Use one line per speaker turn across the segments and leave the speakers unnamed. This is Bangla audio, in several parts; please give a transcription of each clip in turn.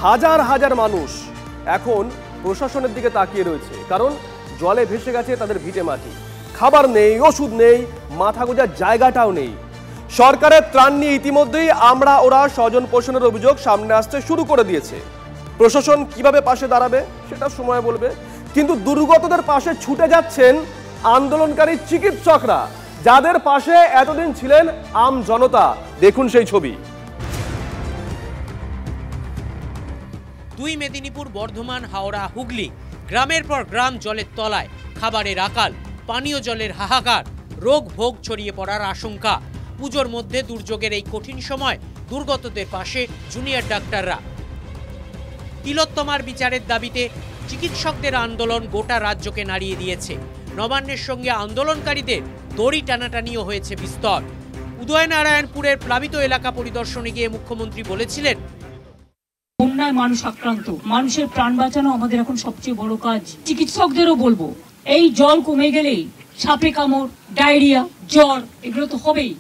হাজার হাজার মানুষ এখন প্রশাসনের দিকে তাকিয়ে রয়েছে, কারণ জলে ভেসে গেছে তাদের ভিটে মাটি। খাবার নেই, ওষুধ নেই, মাথা গোঁজার জায়গাটাও নেই। সরকারের ত্রাণ নিয়ে ইতিমধ্যেই ওরা স্বজন পোষণের অভিযোগ সামনে আসতে শুরু করে দিয়েছে। প্রশাসন কিভাবে পাশে দাঁড়াবে সেটা সময় বলবে, কিন্তু দুর্গতদের পাশে ছুটে যাচ্ছেন আন্দোলনকারী চিকিৎসকরা, যাদের পাশে এতদিন ছিলেন আম জনতা। দেখুন সেই ছবি।
দুই মেদিনীপুর, বর্ধমান, হাওড়া, হুগলি, গ্রামের পর গ্রাম জলের তলায়, খাবারের আকাল, পানীয় জলের হাহাকার, রোগ ভোগ ছড়িয়ে পড়ার আশঙ্কা। পুজোর মধ্যে দুর্যোগের এই কঠিন সময় দুর্গতদের পাশে জুনিয়র ডাক্তাররা। তিলোত্তমার বিচারের দাবিতে চিকিৎসকদের আন্দোলন গোটা রাজ্যকে নাড়িয়ে দিয়েছে। নবান্নের সঙ্গে আন্দোলনকারীদের দড়ি টানাটানিও হয়েছে বিস্তর। উদয়নারায়ণপুরের প্লাবিত এলাকা পরিদর্শনে গিয়ে মুখ্যমন্ত্রী বলেছিলেন,
বন্যায় মানুষ আক্রান্ত, মানুষের প্রাণ বাঁচানো আমাদের এখন সবচেয়ে বড় কাজ। চিকিৎসকদেরও বলবো, এই জল কমে গেলেই সাপে কামড়, ডায়রিয়া, জ্বর এগুলো তো হবেই।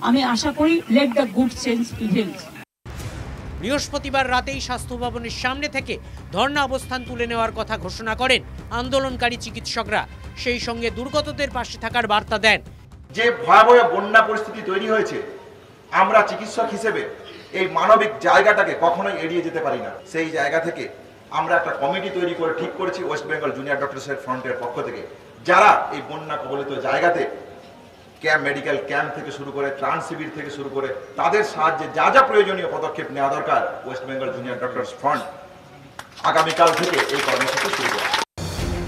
আমি আশা করি let the good sense prevail.
বৃহস্পতিবার রাতেই স্বাস্থ্য ভবনের সামনে থেকে ধর্ণা অবস্থান তুলে নেওয়ার কথা ঘোষণা করেন আন্দোলনকারী চিকিৎসকরা। সেই সঙ্গে দুর্গতদের পাশে থাকার বার্তা দেন।
যে ভয়াবহ বন্যা পরিস্থিতি তৈরি হয়েছে, আমরা চিকিৎসক হিসেবে এই মানবিক জায়গাটাকে কখনোই এড়িয়ে যেতে পারি না। সেই জায়গা থেকে আমরা একটা কমিটি তৈরি করে ঠিক করেছি ওয়েস্ট বেঙ্গল জুনিয়র ডক্টরস ফ্রন্টের পক্ষ থেকে, যারা এই বন্যা কবলিত জায়গাতে মেডিকেল ক্যাম্প থেকে শুরু করে ত্রাণ শিবির থেকে শুরু করে তাদের সাহায্যে যা যা প্রয়োজনীয় পদক্ষেপ নেওয়া দরকার, West Bengal junior doctors front আগামীকাল থেকে এই কর্মসূচি শুরু করে।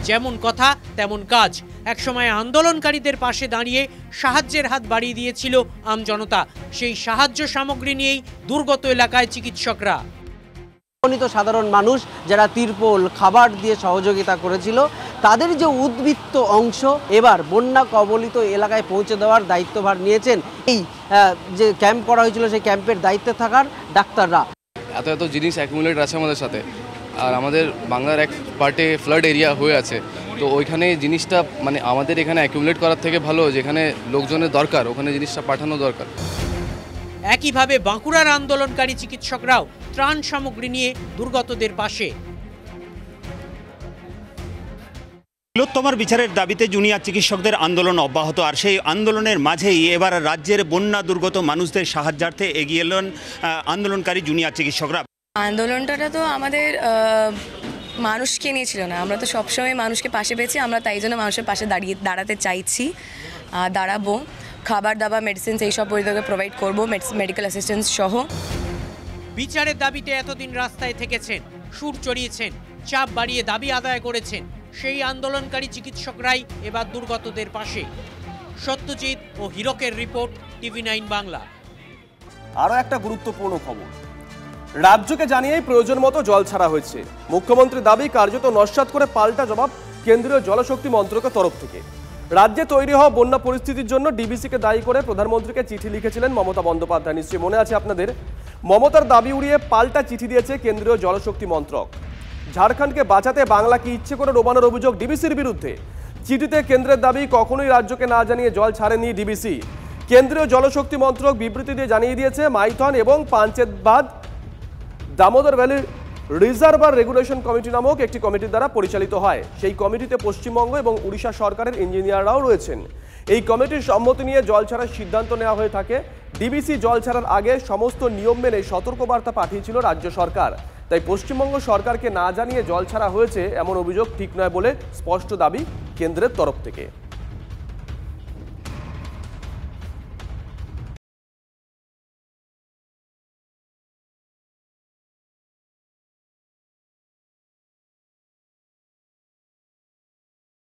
যেমন কথা তেমন কাজ। একসময় আন্দোলনকারীদের পাশে দাঁড়িয়ে সাহায্যের হাত বাড়িয়ে দিয়েছিল আমজনতা। সেই সাহায্য সামগ্রী নিয়েই দুর্গত এলাকায় চিকিৎসকরা।
সাধারণ মানুষ যারা তিরপল, খাবার দিয়ে সহযোগিতা করেছিল, তাদের যে উদ্বৃত্ত অংশ এবার বন্যা কবলিত এলাকায় পৌঁছে দেওয়ার দায়িত্বভার নিয়েছেন এই যে ক্যাম্প করা হয়েছিল সেই ক্যাম্পের দায়িত্বে থাকার ডাক্তাররা।
এত এত জিনিস অ্যাকুমুলেট আছে আমাদের সাথে, আর আমাদের বাংলার এক পার্টে ফ্লাড এরিয়া হয়ে আছে, তো ওইখানে জিনিসটা মানে আমাদের এখানে অ্যাকুমুলেট করার থেকে ভালো যেখানে লোকজনের দরকার ওখানে জিনিসটা পাঠানো দরকার।
একইভাবে বাঁকুড়ার আন্দোলনকারী চিকিৎসকরাও ত্রাণ সামগ্রী নিয়ে দুর্গতদের পাশে।
তিলোত্তমার বিচারের দাবিতে জুনিয়র চিকিৎসকদের আন্দোলন অব্যাহত, আর সেই আন্দোলনের মাঝেই এবার রাজ্যের বন্যা দুর্গত মানুষদের সাহায্যার্থে এগিয়ে এলেন আন্দোলনকারী জুনিয়র চিকিৎসকরা।
আন্দোলনটা তো আমাদের মানুষকে নিয়ে ছিল না, আমরা তো সবসময় মানুষকে পাশে পেয়েছি, আমরা তাই জন্য মানুষের পাশে দাঁড়াতে চাইছি, দাঁড়াবো। খাবার দাবার, মেডিসিনস এইসব পরিষেবা প্রোভাইড করবো, মেডিকেল অ্যাসিস্ট্যান্স সহ।
বিচারের দাবিতে এতদিন রাস্তায় থেকেছেন, সুর চড়িয়েছেন, চাপ বাড়িয়ে দাবি আদায় করেছেন। সেই আন্দোলনকারী চিকিৎসকরাই এবার দুর্গতদের পাশে। সত্যজিৎ ও হীরকের রিপোর্ট, TV9 বাংলা।
আরও একটা গুরুত্বপূর্ণ খবর, রাজ্যকে জানিয়েই প্রয়োজন মতো জল ছাড়া হয়েছে। মুখ্যমন্ত্রীর দাবি কার্যত নস্যাৎ করে পাল্টা জবাব কেন্দ্রীয় জলশক্তি মন্ত্রকের তরফ থেকে। রাজ্যে তৈরি হওয়া বন্যা পরিস্থিতির জন্য ডিবিসিকে দায়ী করে প্রধানমন্ত্রীকে চিঠি লিখেছিলেন মমতা বন্দ্যোপাধ্যায়। নিশ্চয়ই মনে আছে আপনাদের। মমতার দাবি উড়িয়ে পাল্টা চিঠি দিয়েছে কেন্দ্রীয় জলশক্তি মন্ত্রক। ঝাড়খণ্ডকে বাঁচাতে বাংলাকে ইচ্ছে করে ডোবানোর অভিযোগ ডিবিসির বিরুদ্ধে। চিঠিতে কেন্দ্রের দাবি কখনোই রাজ্যকে না জানিয়ে জল ছাড়েনি ডিবিসি। কেন্দ্রীয় জলশক্তি মন্ত্রক বিবৃতি দিয়ে জানিয়ে দিয়েছে মাইথন এবং পাঞ্চেত বাঁধ Damodar valley reservoir regulation committee নামক একটি কমিটির দ্বারা পরিচালিত হয়। সেই কমিটিতে পশ্চিমবঙ্গ এবং উড়িষ্যা সরকারের ইঞ্জিনিয়াররাও রয়েছেন। এই কমিটির সম্মতি নিয়ে জল ছাড়ার সিদ্ধান্ত নেওয়া হয়ে থাকে। ডিবিসি জল ছাড়ার আগে সমস্ত নিয়ম মেনে সতর্কবার্তা পাঠিয়েছিল রাজ্য সরকার। তাই পশ্চিমবঙ্গ সরকারকে না জানিয়ে জল ছাড়া হয়েছে এমন অভিযোগ ঠিক নয় বলে স্পষ্ট দাবি কেন্দ্রের তরফ থেকে।